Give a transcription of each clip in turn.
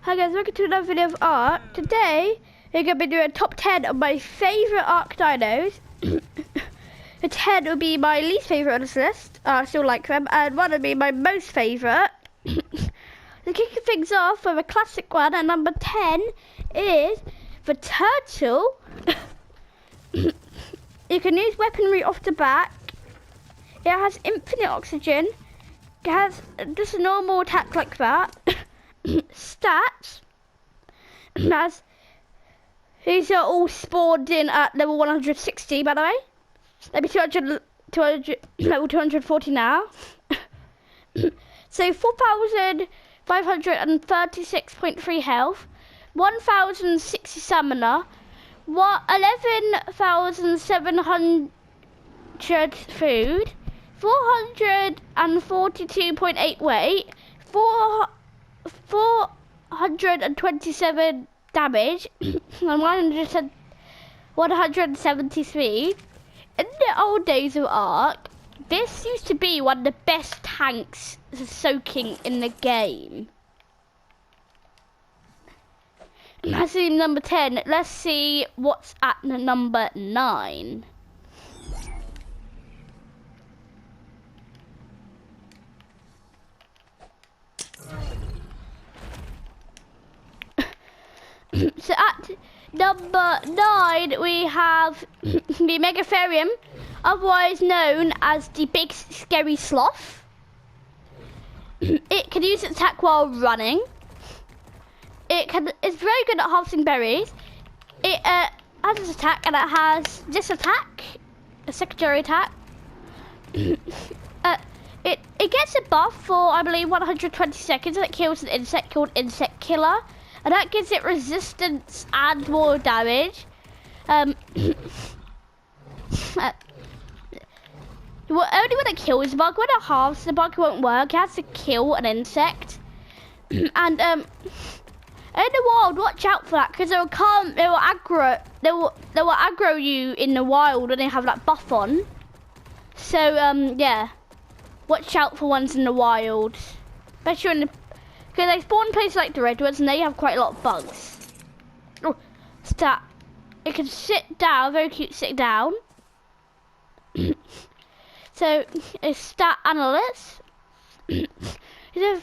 Hi guys, welcome to another video of art. Today, we're going to be doing a top 10 of my favourite Ark dinos. The 10 will be my least favourite on this list. I still like them. And one will be my most favourite. So kicking things off with a classic one, and number 10 is the turtle. You can use weaponry off the back. It has infinite oxygen. It has just a normal attack like that. Stats. As these are all spawned in at level 160, by the way. Maybe 200, level 240 now. So 4,536.3 health, 1,060 stamina, 11,700 food, 442.8 weight, 427 damage, and 173. In the old days of Ark, this used to be one of the best tanks soaking in the game. That's number 10. Let's see what's at number 9. So at number 9 we have the Megatherium, otherwise known as the big scary sloth. It can use its attack while running. It's very good at harvesting berries. It has this attack, and it has this attack, a secondary attack. It gets a buff for, I believe, 120 seconds, and it kills an insect called Insect Killer. And that gives it resistance and more damage. Only when it kills the bug, when it halves the bug won't work. It has to kill an insect. And in the wild, watch out for that, because they will aggro you in the wild when they have that buff on. So yeah, watch out for ones in the wild, especially in the. Because they spawn places like the redwoods and they have quite a lot of bugs. Oh, stat. It can sit down, very cute sit down. So, it's stat analyst. It's a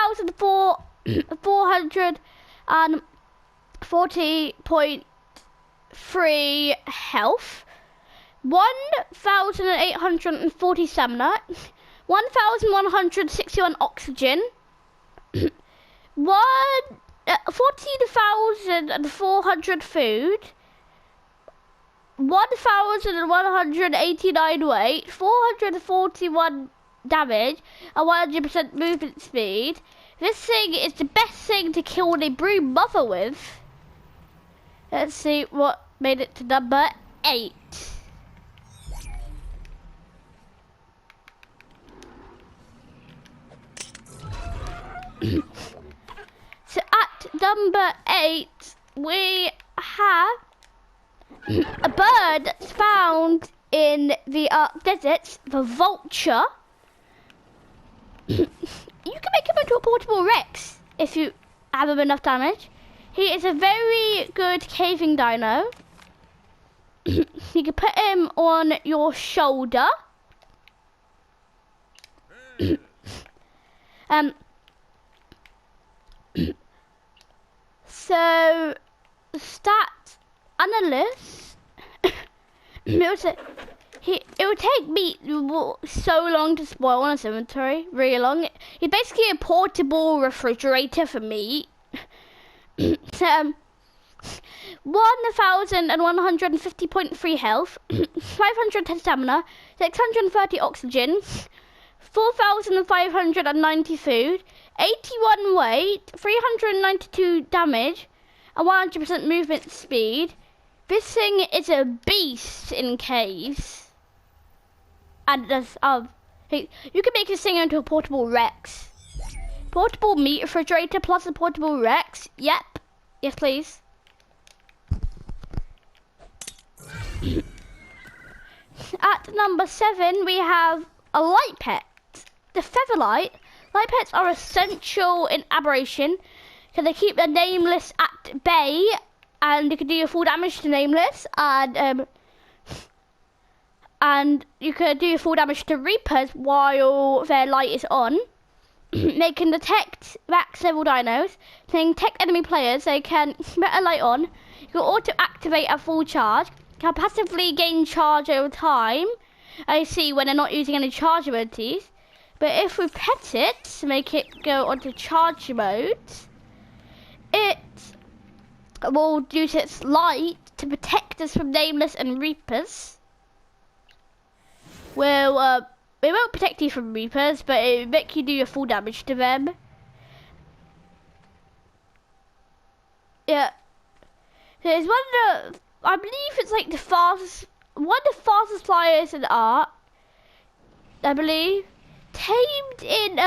4,440.3 health. 1,840 stamina. 1,161 oxygen. 14,400 food, 1,189 weight, 441 damage, and 100% movement speed. This thing is the best thing to kill a brood mother with. Let's see what made it to number 8. So at number 8 we have a bird that's found in the Ark deserts, the vulture. You can make him into a portable Rex if you have him enough damage. He is a very good caving dino. You can put him on your shoulder. So, stat analyst. It would take me so long to spoil on his inventory, really long. He's basically a portable refrigerator for meat. So, 1,150.3 health, 510 stamina, 630 oxygen, 4,590 food, 81 weight, 392 damage, and 100% movement speed. This thing is a beast in caves. And there's, you can make this thing into a portable Rex. Portable meat refrigerator plus a portable Rex. Yep. Yes, please. At number 7, we have a light pet. The feather light. Light pets are essential in aberration. Can they keep the nameless at bay, and you can do your full damage to nameless, and you can do your full damage to reapers while their light is on. They can detect max level dinos. They can detect enemy players. They can put a light on. You can auto activate at full charge. Can passively gain charge over time. I see when they're not using any charge abilities. But if we pet it to make it go onto charge mode, it will use its light to protect us from nameless and reapers. Well, it won't protect you from reapers, but it will make you do your full damage to them. Yeah. There's one of the, I believe it's like the fastest, one of the fastest flyers in art, I believe. Tamed in,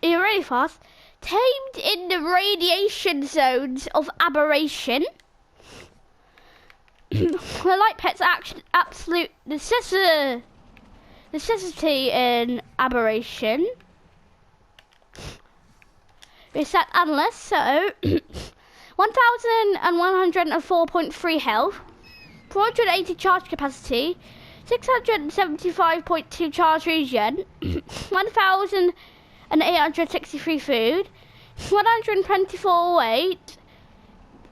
you're really fast. Tamed in the radiation zones of aberration. The light pets are actually absolute necessity in aberration. We set analyst, so 1,104.3 health, 480 charge capacity, 675.2 charge regen, 1,863 food, 124 weight,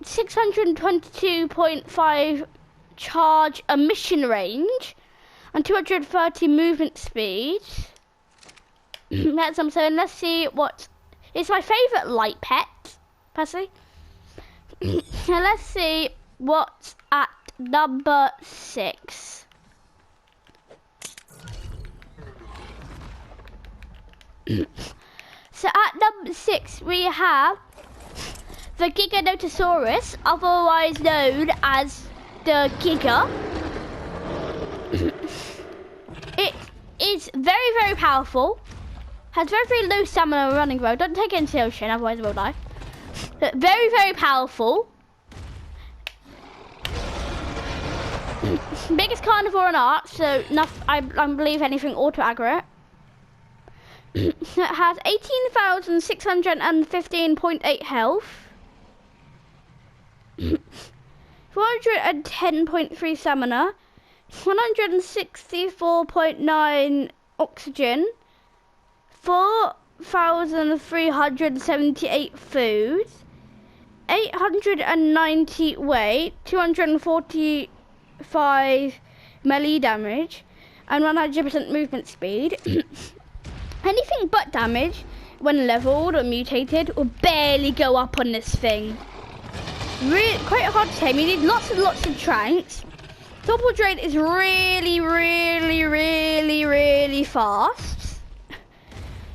622.5 charge emission range, and 230 movement speed. That's what I'm saying. Let's see what is my favourite light pet, personally. Now let's see what's at number 6. So at number 6 we have the Giganotosaurus, otherwise known as the Giga. It is very, very powerful. Has very, very low stamina and running road. Don't take it into the ocean, otherwise it will die. But very, very powerful. Biggest carnivore on art, so I believe anything auto aggro. It has 18,615.8 health. 410.3 stamina. 164.9 oxygen. 4,378 food. 890 weight. 245 melee damage. And 100% movement speed. Anything but damage when leveled or mutated will barely go up on this thing. Really, quite hard to tame. You need lots and lots of tranks. Double drain is really, really, really, really fast.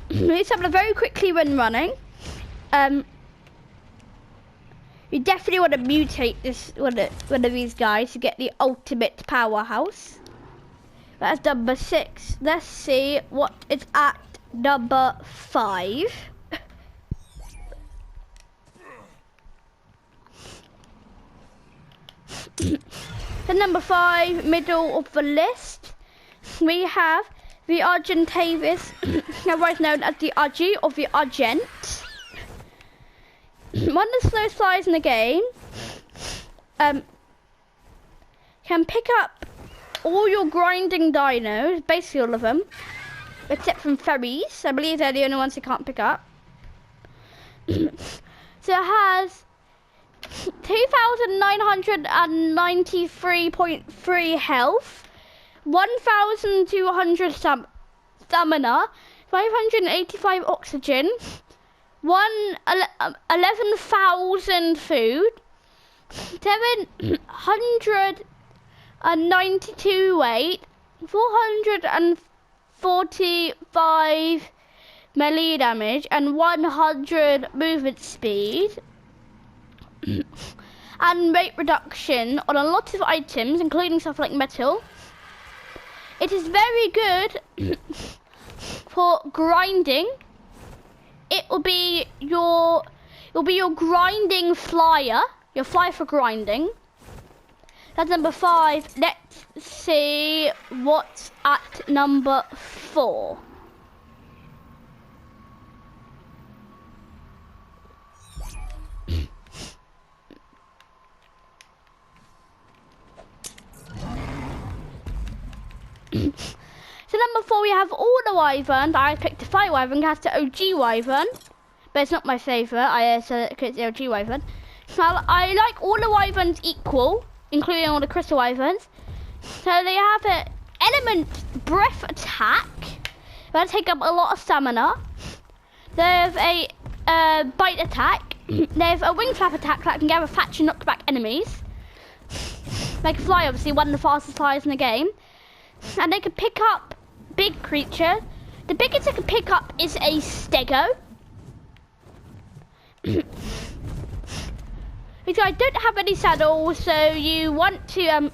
It's happening very quickly when running. You definitely want to mutate this one of these guys to get the ultimate powerhouse. That's number 6. Let's see what it's at number 5. At number 5, middle of the list, we have the Argentavis, otherwise known as the Argy or the Argent. One of the slowest flyers in the game. Can pick up all your grinding dinos, basically all of them, except from ferries. I believe they're the only ones you can't pick up. So it has 2,993.3 health, 1,200 stamina, 585 oxygen, 11,000 food, 792 weight, 445 melee damage, and 100 movement speed. And rate reduction on a lot of items, including stuff like metal. It is very good for grinding. It will be your grinding flyer. Your flyer for grinding. That's number 5. Let's see what's at number 4. So number 4 we have all the wyverns. I picked the fire wyvern, that's the OG wyvern. But it's not my favourite, I said it because it's the OG wyvern. So I like all the wyverns equal, including all the crystal wyverns. So they have an element breath attack. That'll take up a lot of stamina. They have a bite attack. They have a wing flap attack that can gather thatch and knock back enemies. They can fly, obviously, one of the fastest flyers in the game. And they can pick up big creatures. The biggest they can pick up is a stego. Because I don't have any saddles, so you want to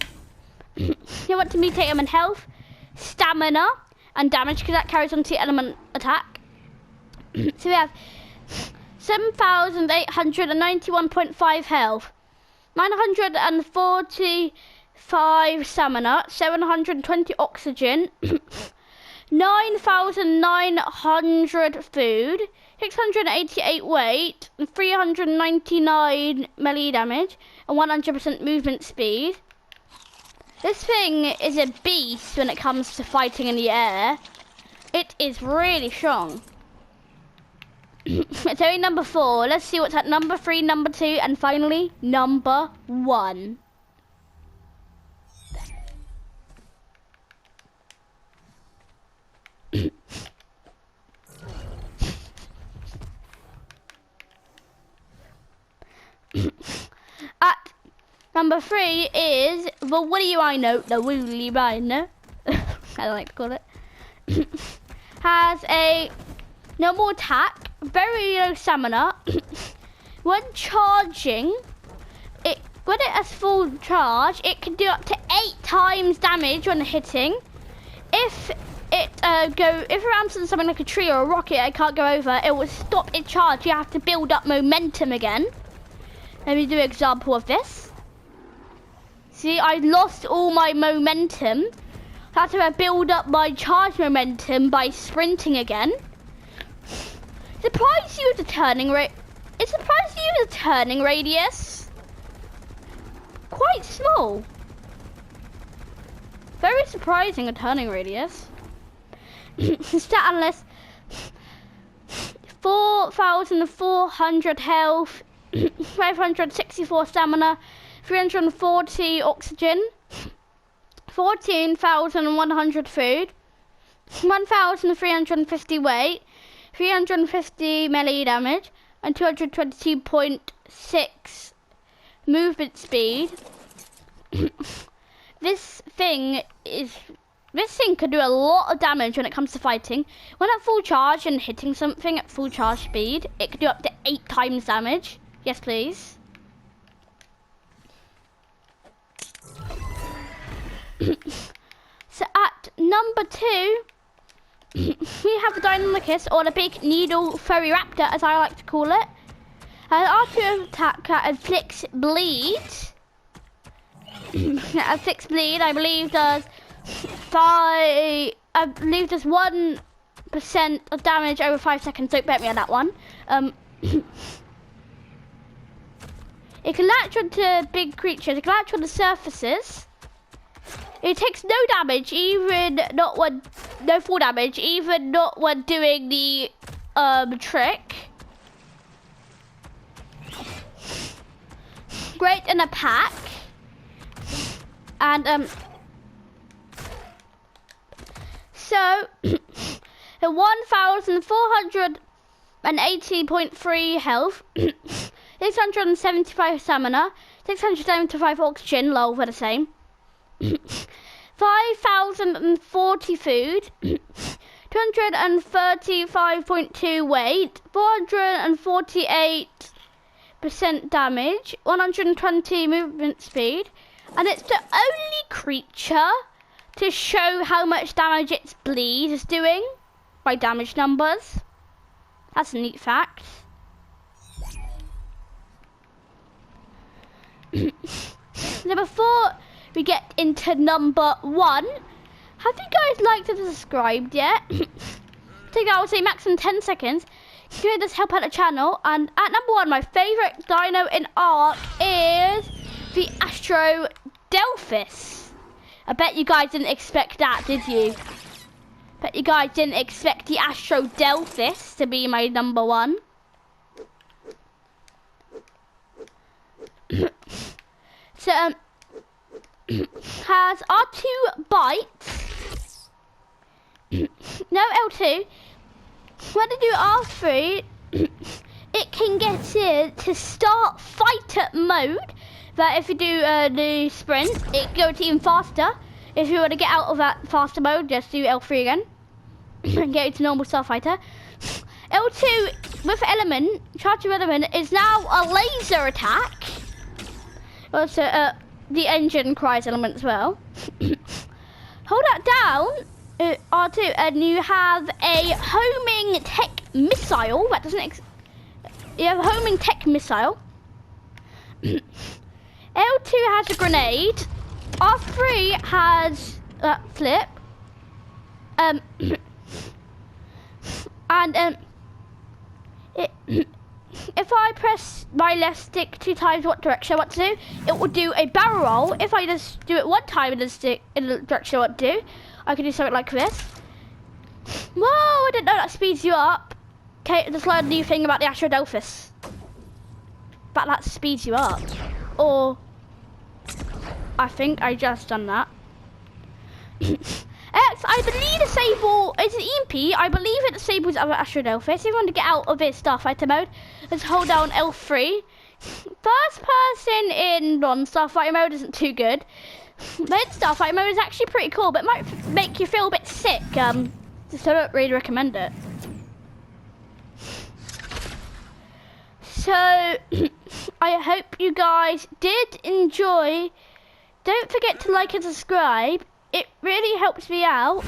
mutate them in health, stamina, and damage, because that carries on to element attack. So we have 7,891.5 health, 945 stamina, 720 oxygen, 9,900 food, 688 weight, 399 melee damage, and 100% movement speed. This thing is a beast when it comes to fighting in the air. It is really strong. It's only number 4. Let's see what's at number 3, number 2, and finally, number 1. At number 3 is the woolly rhino, the woolly rhino, I don't like to call it, has a normal attack, very low stamina. When charging, when it has full charge, it can do up to 8 times damage when hitting. If it ramps into something like a tree or a rocket it can't go over, it will stop its charge. You have to build up momentum again. Let me do an example of this. See, I lost all my momentum. I had to build up my charge momentum by sprinting again. Surprised you with the turning rate. It surprised you with the turning radius. Quite small. Very surprising, a turning radius. Stat analyst. 4,400 health, 564 stamina, 340 oxygen, 14,100 food, 1,350 weight, 350 melee damage, and 222.6 movement speed. This thing can do a lot of damage when it comes to fighting. When at full charge and hitting something at full charge speed, it can do up to 8 times damage. Yes, please. So at number 2, we have the Deinonychus, or the big needle furry raptor, as I like to call it. After an attack that inflicts bleed, I believe does 1% of damage over 5 seconds. Don't bet me on that one. It can latch onto big creatures. It can latch onto surfaces. It takes no damage, even not when no full damage, even not when doing the trick. Great in a pack. And so the 1,480.3 health, 675 stamina, 675 oxygen, lol, we're the same. 5,040 food, 235.2 weight, 448% damage, 120 movement speed, and it's the only creature to show how much damage its bleed is doing by damage numbers. That's a neat fact. So before we get into number 1, have you guys liked and subscribed yet? I think I will say maximum 10 seconds. Can you just help out the channel? And at number 1, my favourite dino in Ark is the Astrodelphis. I bet you guys didn't expect that, did you? Bet you guys didn't expect the Astrodelphis to be my number 1. So, has R2 bites? No L2. When I do R3, it can get in to start fighter mode. That if you do the sprint, it goes even faster. If you want to get out of that faster mode, just do L3 again and get into normal starfighter. L2 with element, charge of element, is now a laser attack. Also, the engine cries element as well. Hold that down, R2, and you have a homing tech missile. That doesn't. You have a homing tech missile. L2 has a grenade. R3 has flip. If I press my left stick 2 times what direction I want to do, it will do a barrel roll. If I just do it 1 time in the direction I want to do, I can do something like this. Whoa, I didn't know that speeds you up. Okay, just learned a new thing about the Astrodelphis. But that speeds you up. Or, I think I just done that. X, I believe disable, is it EMP? I believe it disables other Astrodelphis. If you want to get out of this starfighter mode, just hold down L3. First person in non-starfighter mode isn't too good. But starfighter mode is actually pretty cool, but it might make you feel a bit sick. So I don't really recommend it. So, I hope you guys did enjoy. Don't forget to like and subscribe. It really helps me out.